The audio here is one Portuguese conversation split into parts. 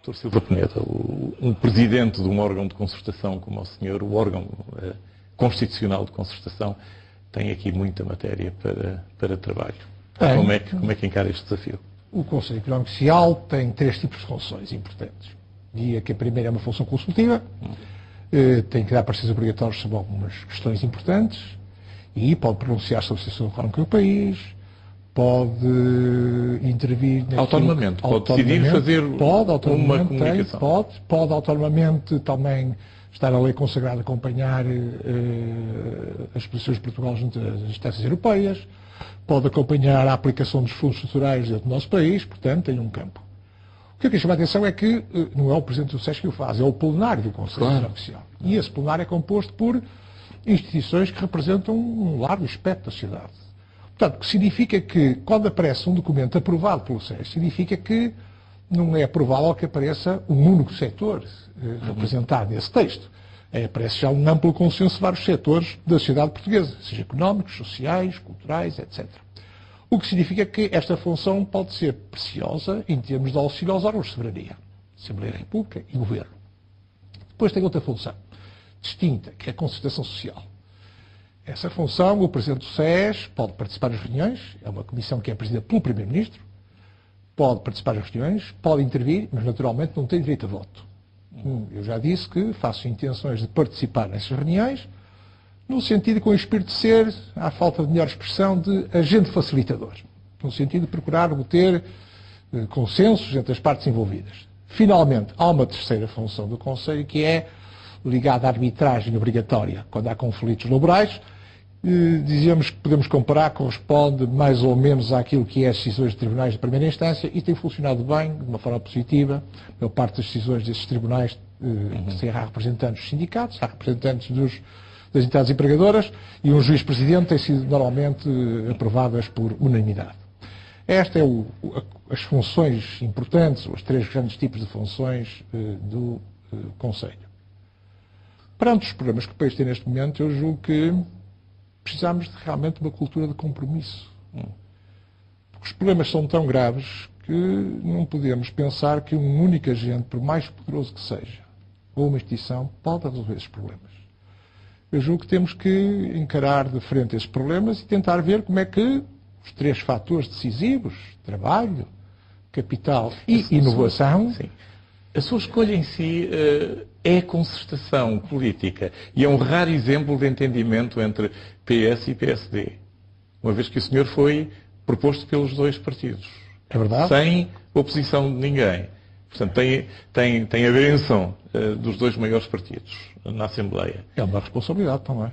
Dr. Silva Peneda, um presidente de um órgão de concertação como o senhor, o órgão constitucional de concertação, tem aqui muita matéria para trabalho. Como é que encara este desafio? O Conselho Económico e Social tem 3 tipos de funções importantes. Diria que a primeira é uma função consultiva, tem que dar pareceres obrigatórios sobre algumas questões importantes e pode pronunciar sobre a situação económica do país, pode intervir... Autonomamente, pode decidir fazer uma comunicação. Pode autonomamente também estar a lei consagrada a acompanhar as posições de Portugal junto às instâncias europeias, pode acompanhar a aplicação dos fundos estruturais dentro do nosso país, portanto, tem um campo. O que eu quero chamar a atenção é que não é o Presidente do SES que o faz, é o plenário do Conselho Económico e Social. E esse plenário é composto por instituições que representam um largo espectro da sociedade. Portanto, o que significa que, quando aparece um documento aprovado pelo SES, significa que não é provável que apareça um único setor representado nesse texto. Aparece já um amplo consenso de vários setores da sociedade portuguesa, seja económicos, sociais, culturais, etc. O que significa que esta função pode ser preciosa em termos de auxílio aos órgãos de soberania, Assembleia da República e Governo. Depois tem outra função distinta, que é a concertação social. Essa função, o Presidente do SES pode participar das reuniões, é uma comissão que é presidida pelo Primeiro-Ministro, pode participar das reuniões, pode intervir, mas naturalmente não tem direito a voto. Eu já disse que faço intenções de participar nessas reuniões, no sentido, com o espírito de ser, à falta de melhor expressão, de agente facilitador. No sentido de procurar obter consensos entre as partes envolvidas. Finalmente, há uma terceira função do Conselho, que é ligada à arbitragem obrigatória quando há conflitos laborais. Dizemos que podemos comparar, corresponde mais ou menos àquilo que é as decisões de tribunais de primeira instância e tem funcionado bem, de uma forma positiva. A maior parte das decisões desses tribunais há representantes dos sindicatos, há representantes das entidades empregadoras e um juiz-presidente têm sido normalmente aprovadas por unanimidade. Estas são as funções importantes, os 3 grandes tipos de funções do Conselho. Perante os problemas que o país tem neste momento, eu julgo que precisamos realmente de uma cultura de compromisso. Porque os problemas são tão graves que não podemos pensar que um único agente, por mais poderoso que seja, ou uma instituição, pode resolver esses problemas. Eu julgo que temos que encarar de frente esses problemas e tentar ver como é que os 3 fatores decisivos, trabalho, capital e inovação... Sim. A sua escolha em si é a concertação política e é um raro exemplo de entendimento entre PS e PSD, uma vez que o senhor foi proposto pelos 2 partidos. É verdade. Sem oposição de ninguém. Portanto, tem a bênção dos 2 maiores partidos na Assembleia. É uma responsabilidade também.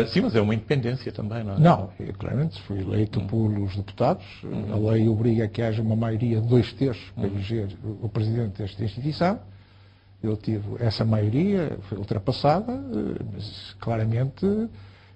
Sim, mas é uma independência também, não é? Não, eu claramente fui eleito pelos deputados. A lei obriga que haja uma maioria de 2/3 para eleger o presidente desta instituição. Eu tive essa maioria, foi ultrapassada, mas claramente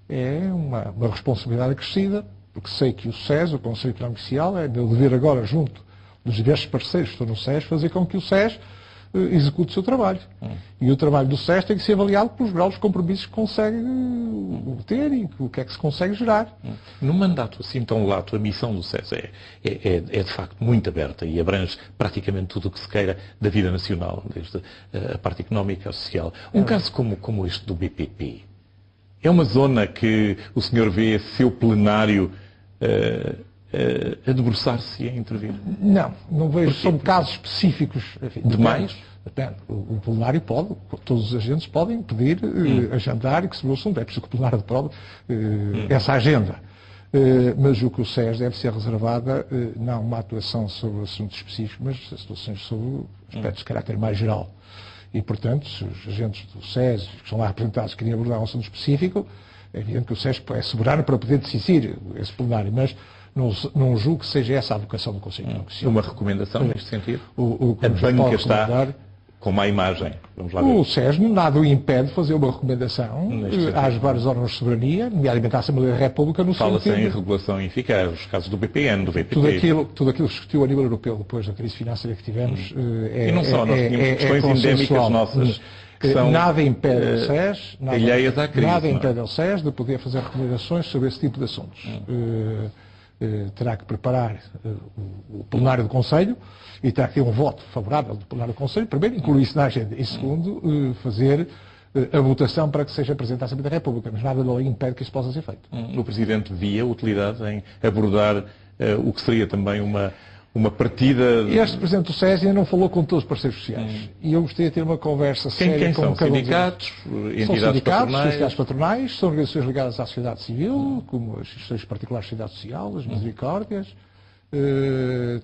é uma responsabilidade acrescida, porque sei que o SES, o Conselho Económico e Social, é meu dever agora, junto dos diversos parceiros que estão no SES, fazer com que o SES execute o seu trabalho. E o trabalho do SES tem que ser avaliado pelos graus de compromissos que consegue obter e o que é que se consegue gerar. Num mandato assim tão lato, a missão do SES é de facto muito aberta e abrange praticamente tudo o que se queira da vida nacional, desde a parte económica ao social. Um caso como este do BPP, é uma zona que o senhor vê seu plenário a debruçar-se e a intervir? Não vejo. São casos específicos. Enfim, demais? Depende. O plenário pode, todos os agentes podem pedir agendar e que se o assunto. É preciso que o plenário aprove essa agenda. Mas o que o SES deve ser reservada, não uma atuação sobre assuntos específicos, mas situações sobre aspectos de caráter mais geral. E, portanto, se os agentes do SES, que estão lá representados, querem abordar um assunto específico, é evidente que o SES é soberano para poder decidir esse plenário, mas não julgo que seja essa a vocação do Conselho Económico e Social. Uma recomendação neste sentido? A banca está com má imagem. Vamos lá ver. O SES nada o impede de fazer uma recomendação às vários órgãos de soberania, nomeadamente à Assembleia da República, no sentido... Fala-se em regulação eficaz, os casos do BPN, do VPT. Tudo aquilo que se discutiu a nível europeu depois da crise financeira que tivemos e não só, nós tínhamos questões endémicas nossas que são nada impede ao SES, alheias à crise, nada impede ao SES de poder fazer recomendações sobre esse tipo de assuntos. terá que preparar o plenário do Conselho e terá que ter um voto favorável do plenário do Conselho, primeiro, incluir isso na agenda, e segundo, fazer a votação para que seja apresentado à Assembleia da República, mas nada da lei impede que isso possa ser feito. O Presidente via utilidade em abordar o que seria também uma partida... Este Presidente do SES ainda não falou com todos os parceiros sociais. E eu gostaria de ter uma conversa séria com cada um deles. Sindicatos, entidades são sindicatos, patronais? entidades patronais, são organizações ligadas à sociedade civil, como as instituições particulares da sociedade social, as misericórdias.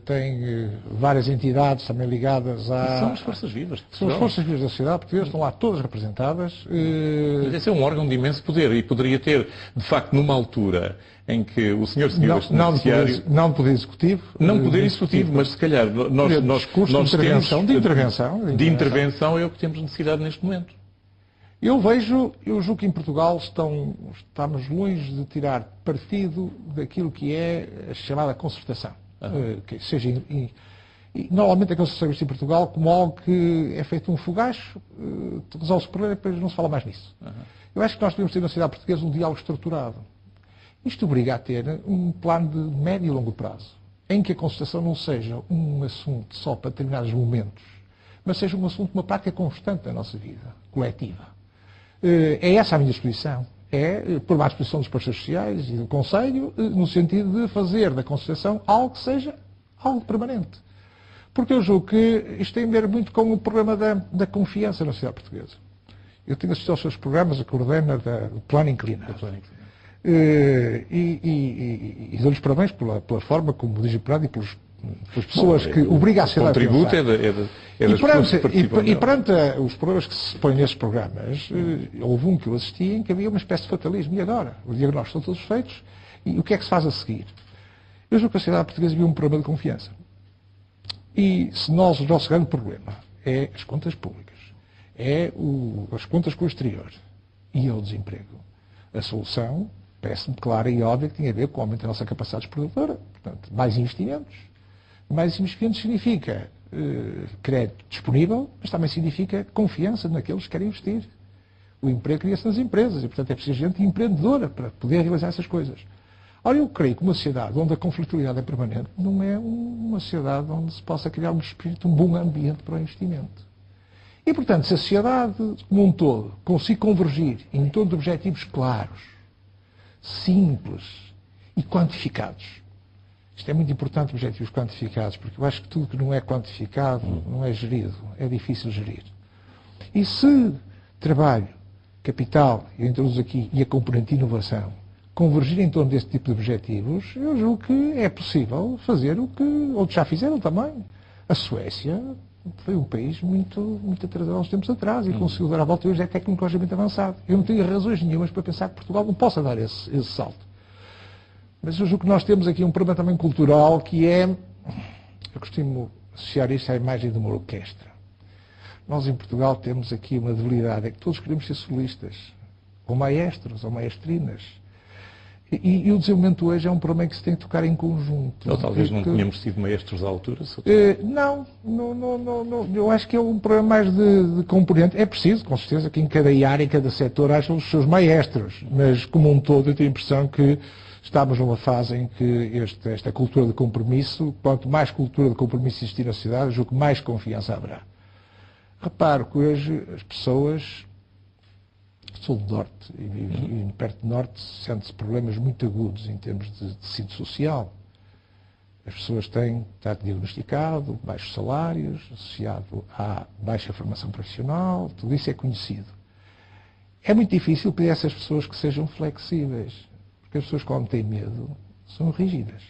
Tem várias entidades também ligadas à... São as forças vivas. São as forças vivas da sociedade portuguesa, estão lá todas representadas. Mas esse é um órgão de imenso poder e poderia ter, de facto, numa altura em que o senhor seguiu este noticiário... Não de poder executivo. Não de poder executivo, mas se calhar nós temos... De intervenção é o que temos necessidade neste momento. Eu julgo que em Portugal estamos longe de tirar partido daquilo que é a chamada concertação. Que seja normalmente a concertação em Portugal como algo que é feito um fogacho, resolve-se o problema e depois não se fala mais nisso. Eu acho que nós devemos ter na sociedade portuguesa um diálogo estruturado. Isto obriga a ter um plano de médio e longo prazo, em que a concertação não seja um assunto só para determinados momentos, mas seja um assunto, uma prática constante da nossa vida coletiva. É essa a minha exposição. É por uma exposição dos parceiros sociais e do Conselho, no sentido de fazer da concertação algo que seja algo permanente. Porque eu julgo que isto tem a ver muito com o problema da confiança na sociedade portuguesa. Eu tenho assistido aos seus programas, a coordena do Plano Inclinado. E dou-lhes parabéns pela forma como diz o plano e pelas pessoas que obrigam a sociedade a pensar. O contributo é das pessoas que participam. E perante os problemas que se põem nesses programas, houve um que eu assisti em que havia uma espécie de fatalismo. E agora? Os diagnósticos estão todos feitos. E o que é que se faz a seguir? Eu julgo que a sociedade portuguesa vive um problema de confiança. E se o nosso grande problema é as contas públicas, é as contas com o exterior e é o desemprego, a solução parece-me clara e óbvia que tinha a ver com o aumento da nossa capacidade exportadora. Portanto, mais investimentos. Mais investimentos significa crédito disponível, mas também significa confiança naqueles que querem investir. O emprego cria-se nas empresas e, portanto, é preciso gente empreendedora para poder realizar essas coisas. Ora, eu creio que uma sociedade onde a conflitualidade é permanente não é uma sociedade onde se possa criar um espírito, um bom ambiente para o investimento. E, portanto, se a sociedade como um todo conseguir convergir em torno de objetivos claros, simples e quantificados. Isto é muito importante, objetivos quantificados, porque eu acho que tudo que não é quantificado não é gerido, é difícil gerir. E se trabalho, capital, eu introduzo aqui, e a componente de inovação, convergir em torno deste tipo de objetivos, eu julgo que é possível fazer o que outros já fizeram também. A Suécia foi um país muito atrasado há uns tempos atrás e conseguiu dar a volta e hoje é tecnologicamente avançado. Eu não tenho razões nenhumas para pensar que Portugal não possa dar esse salto. Mas eu julgo que nós temos aqui um problema também cultural que é, eu costumo associar isto à imagem de uma orquestra. Nós em Portugal temos aqui uma debilidade, é que todos queremos ser solistas, ou maestros, ou maestrinas. E o desenvolvimento hoje é um problema que se tem que tocar em conjunto. Ou talvez não tenhamos sido maestros à altura? Não. Eu acho que é um problema mais de componente. É preciso, com certeza, que em cada área, em cada setor, haja os seus maestros. Mas, como um todo, eu tenho a impressão que estamos numa fase em que esta cultura de compromisso, quanto mais cultura de compromisso existir na sociedade, eu julgo que mais confiança haverá. Reparo que hoje as pessoas... Sou do Norte e perto do Norte sente-se problemas muito agudos em termos de tecido social. As pessoas têm, está diagnosticado, baixos salários, associado à baixa formação profissional, tudo isso é conhecido. É muito difícil pedir a essas pessoas que sejam flexíveis, porque as pessoas quando têm medo são rígidas.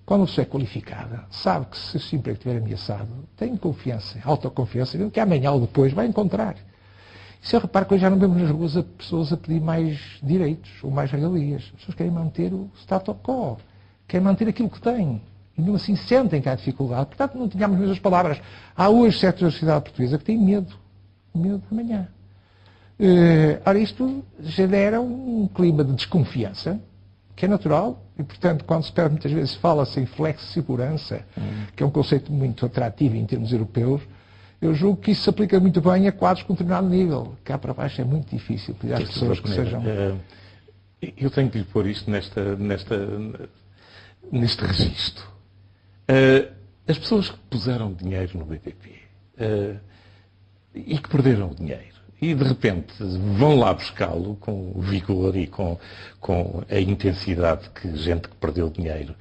Quando a pessoa é qualificada, sabe que se o emprego estiver ameaçado, tem confiança, autoconfiança, que amanhã ou depois vai encontrar. Se eu reparo que hoje já não vemos nas ruas pessoas a pedir mais direitos ou mais regalias. As pessoas querem manter o status quo, querem manter aquilo que têm. E mesmo assim sentem que há dificuldade. Portanto, não tínhamos as mesmas palavras. Há hoje setores da sociedade portuguesa que têm medo. Medo de amanhã. Ora, isto gera um clima de desconfiança, que é natural. E, portanto, quando se pede, muitas vezes fala-se em flexi-segurança, que é um conceito muito atrativo em termos europeus, eu julgo que isso se aplica muito bem a quadros com determinado nível. Cá para baixo é muito difícil pedir às pessoas que sejam... Eu tenho que lhe pôr isto neste registro. As pessoas que puseram dinheiro no BPP e que perderam o dinheiro e de repente vão lá buscá-lo com vigor e com a intensidade que gente que perdeu dinheiro